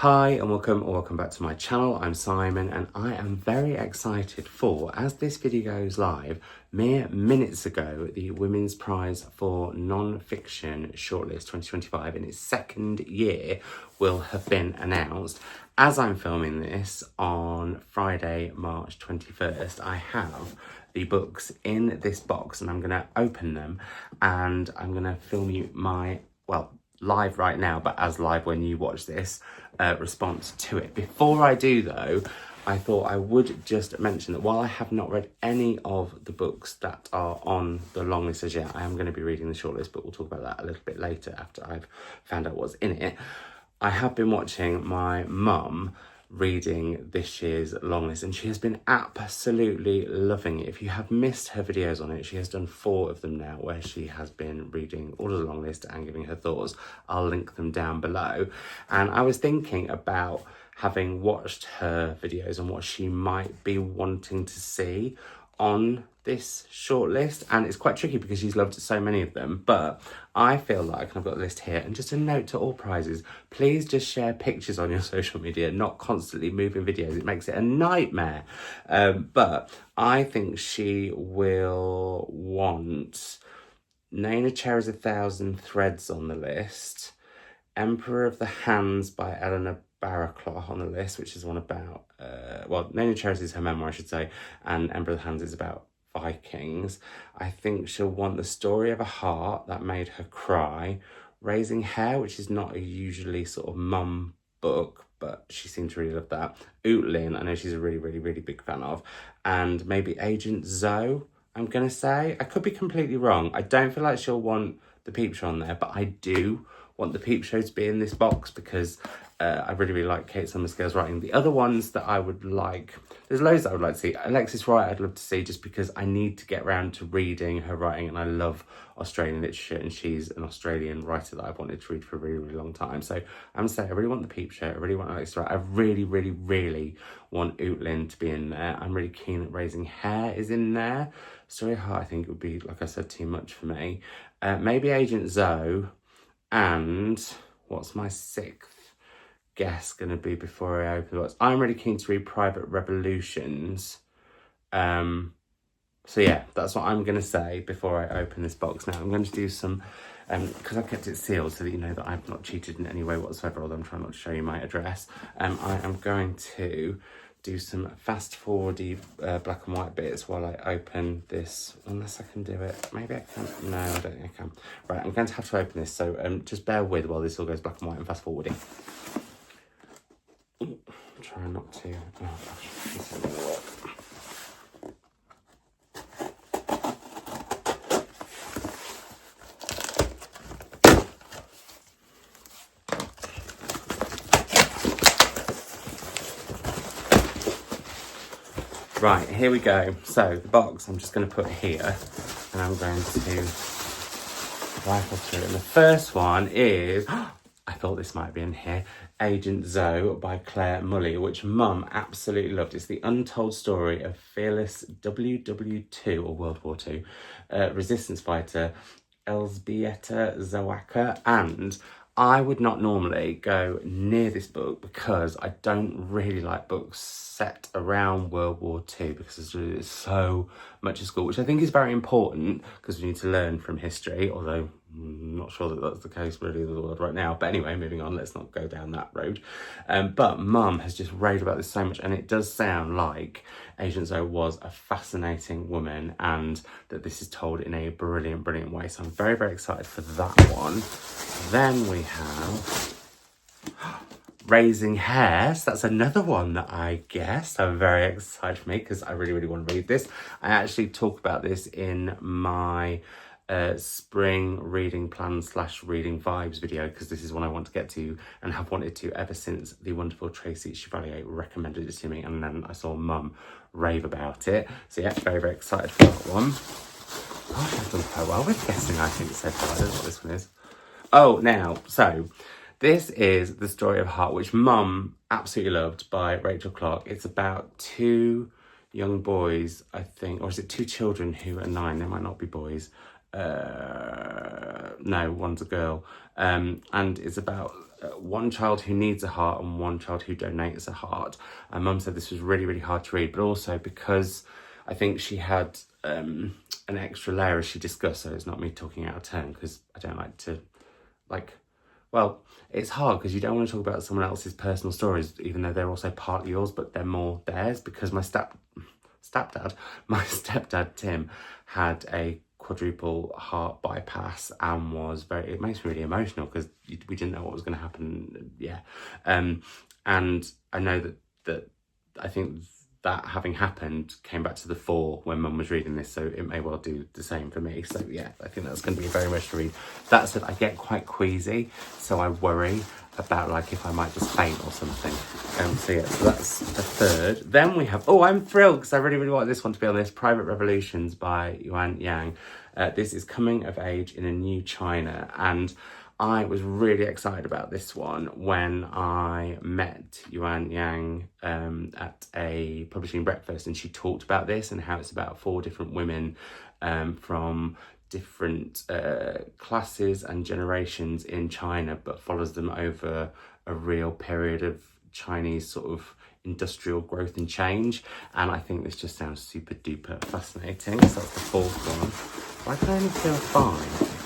Hi and welcome back to my channel. I'm Simon and I am very excited for, as this video goes live, mere minutes ago, the Women's Prize for Nonfiction Shortlist 2025 in its second year will have been announced. As I'm filming this on Friday, March 21st, I have the books in this box and I'm going to open them and I'm going to film you my, live right now, but as live when you watch this, response to it. Before I do though, I thought I would just mention that while I have not read any of the books that are on the long list as yet, I am going to be reading the shortlist, but we'll talk about that a little bit later after I've found out what's in it. I have been watching my mum reading this year's long list and she has been absolutely loving it. If you have missed her videos on it, she has done 4 of them now where she has been reading all of the long list and giving her thoughts. I'll link them down below. And I was thinking about having watched her videos and what she might be wanting to see on this shortlist, and it's quite tricky because she's loved so many of them, but I feel like, and I've got a list here, and just a note to all prizes, please just share pictures on your social media, not constantly moving videos. It makes it a nightmare. But I think she will want Neneh Cherry's 1,000 Threads on the list, Emperor of the Hands by Eleanor Barraclough on the list, which is one about, Neneh Cherry's is her memoir, I should say, and Emperor of the Hands is about Vikings. I think she'll want The Story of a Heart That Made Her Cry, Raising Hare, which is not a usually sort of mum book, but she seemed to really love that. Ootlin, I know she's a really big fan of, and maybe Agent Zoe, I'm gonna say. I could be completely wrong. I don't feel like she'll want The Peep Show on there, but I do want The Peep Show to be in this box because I really like Kate Summerscale's writing. The other ones that I would like, there's loads that I would like to see. Alexis Wright I'd love to see just because I need to get around to reading her writing and I love Australian literature and she's an Australian writer that I've wanted to read for a really long time. So I'm saying I really want The Peep Show, I really want Alexis Wright, I really want Ootlin to be in there. I'm really keen that Raising Hare is in there. Story of Heart I think would be, like I said, too much for me. Maybe Agent Zoe, and what's my 6th guess going to be before I open the box? I'm really keen to read Private Revolutions. So yeah, that's what I'm going to say before I open this box. Now I'm going to do some, because I've kept it sealed so that you know that I've not cheated in any way whatsoever, although I'm trying not to show you my address. I am going to do some fast forwardy black and white bits while I open this, unless I can do it. Maybe I can. No, I don't think I can. Right, I'm going to have to open this, so just bear with while this all goes black and white and fast forwarding. Try not to. Oh gosh, this isn't going to work. Right, here we go. So the box I'm just going to put here and I'm going to rifle through it. And the first one is, I thought this might be in here, Agent Zoe by Clare Mulley, which Mum absolutely loved. It's the untold story of fearless WW2 or World War II resistance fighter Elżbieta Zawacka, and I would not normally go near this book because I don't really like books set around World War II because there's so much at school, which I think is very important because we need to learn from history, although I'm not sure that that's the case really in the world right now. But anyway, moving on, let's not go down that road. But Mum has just raved about this so much, and it does sound like Agent Zoe was a fascinating woman and that this is told in a brilliant way. So I'm very excited for that one. Then we have Raising Hare. So that's another one that I guess I'm very excited for me because I really want to read this. I actually talk about this in my spring reading plan / reading vibes video because this is one I want to get to and have wanted to ever since the wonderful Tracy Chevalier recommended it to me, and then I saw Mum rave about it. So yeah, very excited for that one. Gosh, I've done quite well with guessing, I think, so far. I don't know what this one is. Oh, now, so this is The Story of Heart, which Mum absolutely loved, by Rachel Clarke. It's about 2 young boys, I think, or is it 2 children who are 9? They might not be boys. No, one's a girl. And it's about one child who needs a heart and one child who donates a heart. And Mum said this was really, really hard to read, but also because I think she had an extra layer as she discussed, so it's not me talking out of turn, because I don't like to, well, it's hard because you don't want to talk about someone else's personal stories, even though they're also partly yours, but they're more theirs, because my stepdad, Tim, had a quadruple heart bypass and was it makes me really emotional because we didn't know what was going to happen. And I know that I think that having happened came back to the fore when Mum was reading this, so it may well do the same for me. So yeah, I think that's going to be very much to read. That said, I get quite queasy, so I worry about if I might just faint or something. So yeah, so that's the third. Then we have, I'm thrilled because I really, really want this one to be on this, Private Revolutions by Yuan. This is coming of age in a new China, and I was really excited about this one when I met Yuan at a publishing breakfast, and she talked about this and how it's about 4 different women from different classes and generations in China, but follows them over a real period of Chinese sort of industrial growth and change. And I think this just sounds super duper fascinating. So that's the 4th one. Why can I only feel 5?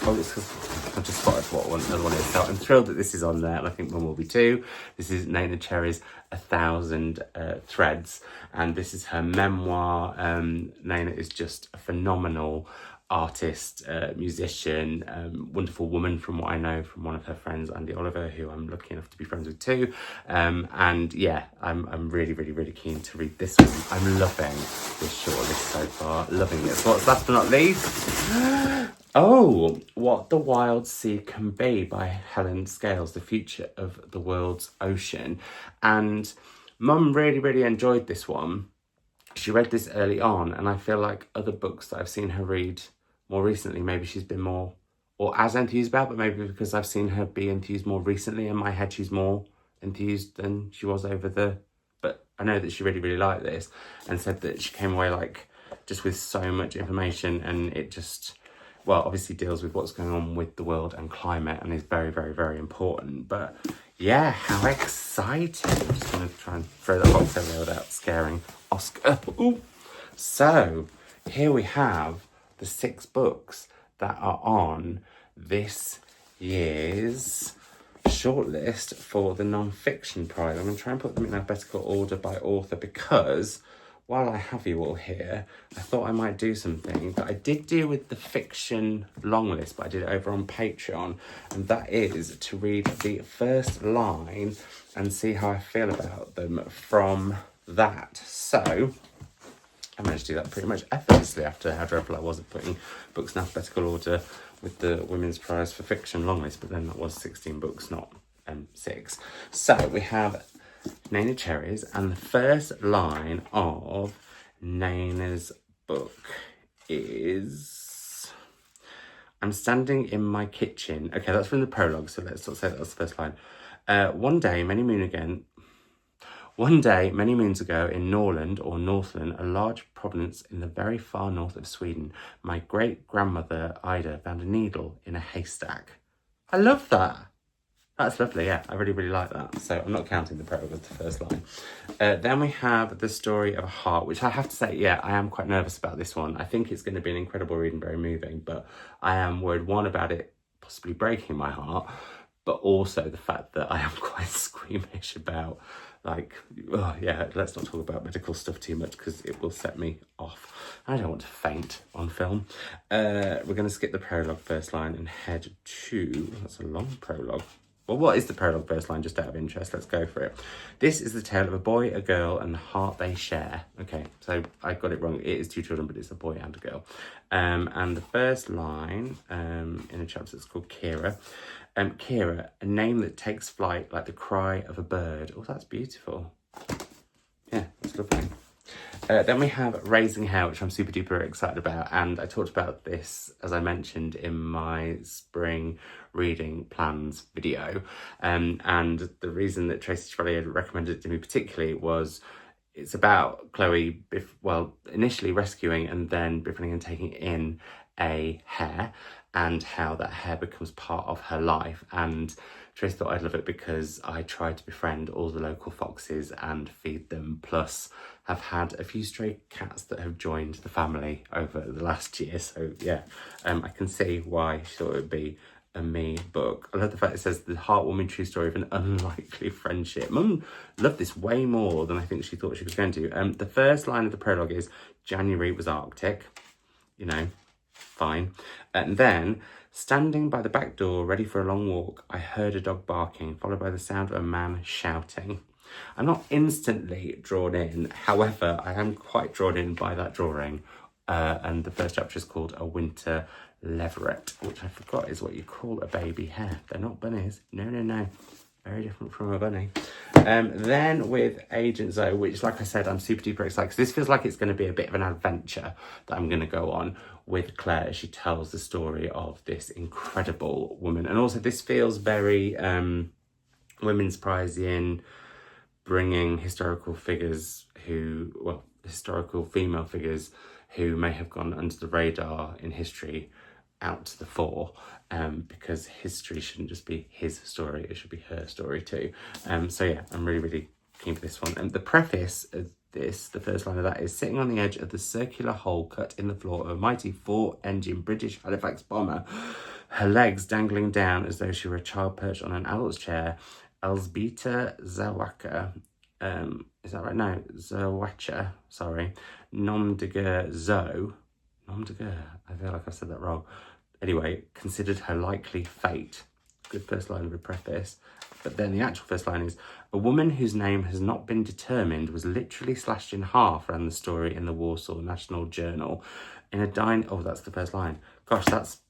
Oh, it's because I've just spotted what another one is. So I'm thrilled that this is on there, and I think one will be too. This is Neneh Cherry's 1,000 Threads, and this is her memoir. Neneh is just a phenomenal artist, musician, wonderful woman from what I know from one of her friends, Andy Oliver, who I'm lucky enough to be friends with too. And yeah, I'm really, really, really keen to read this one. I'm loving this shortlist so far, loving it. So what's last but not least? Oh, What the Wild Sea Can Be by Helen Scales, The Future of the World's Ocean. And Mum really, really enjoyed this one. She read this early on, and I feel like other books that I've seen her read more recently, maybe she's been more, or as enthused about, but maybe because I've seen her be enthused more recently, in my head she's more enthused than she was but I know that she really, really liked this, and said that she came away just with so much information, and it just, well, obviously deals with what's going on with the world and climate, and is very, very, very important. But yeah, how exciting. I'm just going to try and throw that box over there without scaring Oscar. Ooh. So here we have the 6 books that are on this year's shortlist for the Nonfiction Prize. I'm going to try and put them in alphabetical order by author, because while I have you all here, I thought I might do something that I did do with the fiction long list, but I did it over on Patreon, and that is to read the first line and see how I feel about them from that. So I managed to do that pretty much effortlessly after how dreadful I was at putting books in alphabetical order with the Women's Prize for Fiction long list, but then that was 16 books, not 6. So we have Neneh Cherry's, and the first line of Neneh's book is, I'm standing in my kitchen. Okay, that's from the prologue, so let's not say that was the first line. One day, many moons ago in Norland or Northland, a large province in the very far north of Sweden, my great-grandmother Ida found a needle in a haystack. I love that. That's lovely, yeah. I really, really like that. So I'm not counting the prologue as the first line. Then we have the story of a heart, which I have to say, yeah, I am quite nervous about this one. I think it's going to be an incredible read and very moving, but I am worried, one, about it possibly breaking my heart, but also the fact that I am quite squeamish about, let's not talk about medical stuff too much because it will set me off. I don't want to faint on film. We're going to skip the prologue first line and head to, that's a long prologue. Well, what is the prologue first line, just out of interest? Let's go for it. This is the tale of a boy, a girl, and the heart they share. Okay, so I got it wrong. It is 2 children, but it's a boy and a girl. And the first line in a chapter that's called Kira. Kira, a name that takes flight like the cry of a bird. Oh, that's beautiful. Yeah, that's lovely. Then we have Raising Hare, which I'm super duper excited about, and I talked about this, as I mentioned, in my spring reading plans video, and the reason that Tracy Chevalier recommended it to me particularly was it's about Chloe, initially rescuing and then befriending and taking in a hare, and how that Hare becomes part of her life. And Trace thought I'd love it because I tried to befriend all the local foxes and feed them, plus have had a few stray cats that have joined the family over the last year. So yeah, I can see why she thought it would be a me book. I love the fact it says the heartwarming true story of an unlikely friendship. Mum loved this way more than I think she thought she was going to. The first line of the prologue is January was Arctic, you know, fine. And then, standing by the back door ready for a long walk, I heard a dog barking, followed by the sound of a man shouting. I'm not instantly drawn in, however, I am quite drawn in by that drawing. And the first chapter is called A Winter Leveret, which I forgot is what you call a baby hare. They're not bunnies. No. Very different from a bunny. Then with Agent Zoe, which, like I said, I'm super duper excited because this feels like it's going to be a bit of an adventure that I'm going to go on with Clare as she tells the story of this incredible woman. And also this feels very Women's Prize in bringing historical figures historical female figures who may have gone under the radar in history out to the fore, because history shouldn't just be his story, it should be her story too. So yeah, I'm really keen for this one. And the preface of this, the first line of that is, sitting on the edge of the circular hole cut in the floor of a mighty 4-engine British Halifax bomber, her legs dangling down as though she were a child perched on an adult's chair, Elzbieta Zawaka, is that right? No, Zawacha, sorry, Nom de guerre Zoe, Nom de guerre, I feel like I said that wrong. Anyway, considered her likely fate. Good first line of the preface. But then the actual first line is, a woman whose name has not been determined was literally slashed in half, ran the story in the Warsaw National Journal. In a oh, that's the first line. Gosh, that's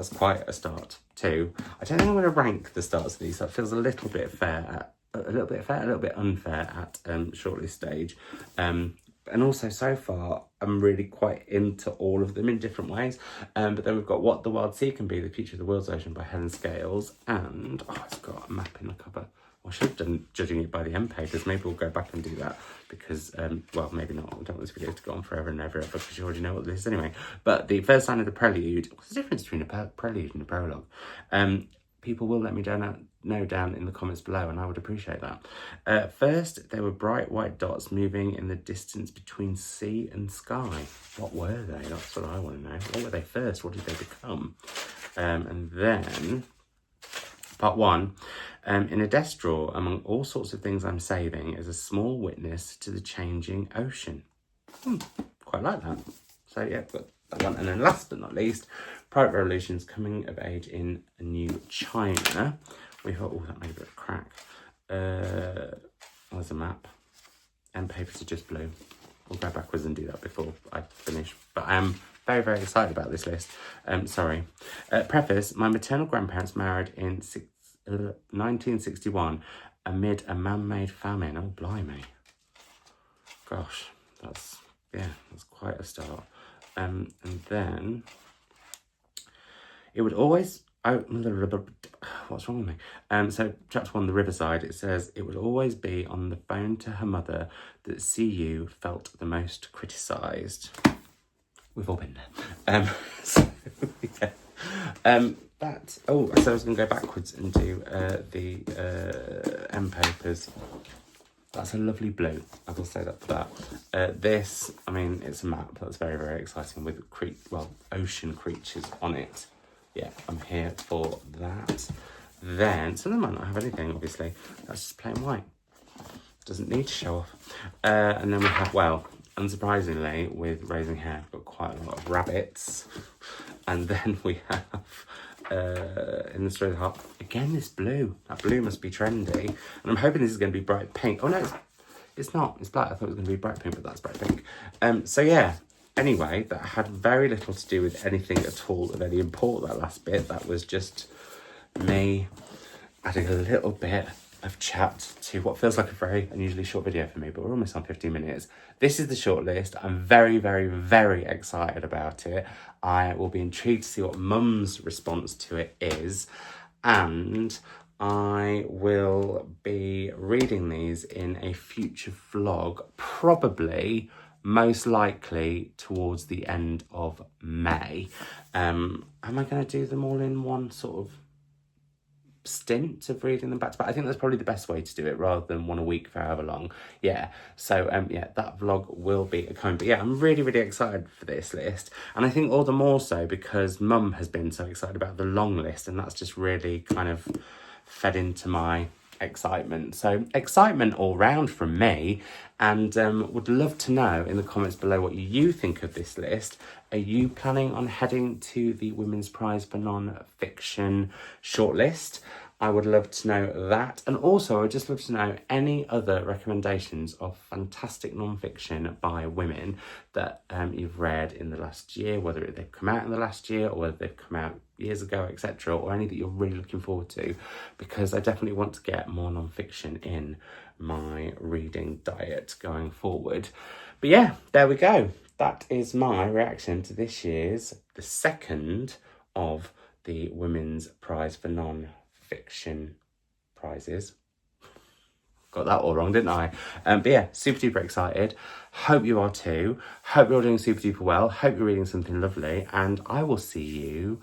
quite a start too. I don't think I'm going to rank the starts of these. That feels a little bit fair, a little bit unfair at shortlist stage. And also, so far, I'm really quite into all of them in different ways. But then we've got What the Wild Sea Can Be, The Future of the World's Ocean by Helen Scales. And, it's got a map in the cover. Well, I should have done judging it by the end papers. Maybe we'll go back and do that because, well, maybe not. I don't want this video to go on forever and ever because you already know what this is anyway. But the first line of the prelude, what's the difference between a prelude and a prologue? People will let me know down in the comments below, and I would appreciate that. First, there were bright white dots moving in the distance between sea and sky. What were they? That's what I want to know. What were they first? What did they become? And then, part one, in a desk drawer, among all sorts of things I'm saving, is a small witness to the changing ocean. Quite like that. So yeah, got that one. And then last but not least, Private Revolutions, Coming of Age in New China. We thought, that made a bit of a crack. There's a map. And papers are just blue. We'll go backwards and do that before I finish. But I am very excited about this list. Preface, my maternal grandparents married in 1961 amid a man-made famine. Oh, blimey. Gosh, that's quite a start. And then it would always, what's wrong with me? So chapter 1, The Riverside, it says, it would always be on the phone to her mother that CU felt the most criticised. We've all been there. So I was going to go backwards and do the end papers. That's a lovely blue. I will say that for that. This, it's a map that's very exciting with ocean creatures on it. Yeah, I'm here for that. Then, some of them might not have anything, obviously. That's just plain white. Doesn't need to show off. And then we have, unsurprisingly, with Raising Hare, we've got quite a lot of rabbits. And then we have, in the story of the heart, again, this blue. That blue must be trendy. And I'm hoping this is going to be bright pink. Oh, no, it's not. It's black. I thought it was going to be bright pink, but that's bright pink. So, yeah. Anyway, that had very little to do with anything at all of any import, that last bit. That was just me adding a little bit of chat to what feels like a very unusually short video for me, but we're almost on 15 minutes. This is the shortlist. I'm very excited about it. I will be intrigued to see what Mum's response to it is, and I will be reading these in a future vlog, probably most likely towards the end of May. Am I going to do them all in one sort of stint of reading them back to back? I think that's probably the best way to do it, rather than one a week for however long. Yeah, so yeah, that vlog will be coming. But yeah, I'm really, really excited for this list, and I think all the more so because Mum has been so excited about the long list, and that's just really kind of fed into my excitement. So excitement all round from me, and would love to know in the comments below what you think of this list. Are you planning on heading to the Women's Prize for Non-Fiction shortlist? I would love to know that. And also, I would just love to know any other recommendations of fantastic non-fiction by women that you've read in the last year, whether they've come out in the last year or whether they've come out years ago, etc., or any that you're really looking forward to, because I definitely want to get more non-fiction in my reading diet going forward. But yeah, there we go. That is my reaction to this year's, the second of the Women's Prize for Non-Fiction prizes. Got that all wrong, didn't I? But yeah, super duper excited. Hope you are too. Hope you're doing super duper well. Hope you're reading something lovely. And I will see you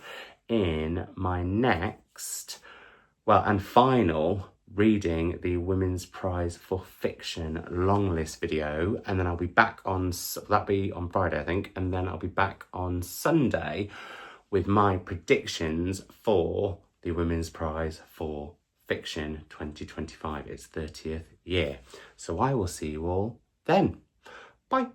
in my next, well, and final reading the Women's Prize for Fiction long list video, and then I'll be back on, that'll be on Friday I think, and then I'll be back on Sunday with my predictions for the Women's Prize for Fiction 2025, its 30th year. So I will see you all then. Bye.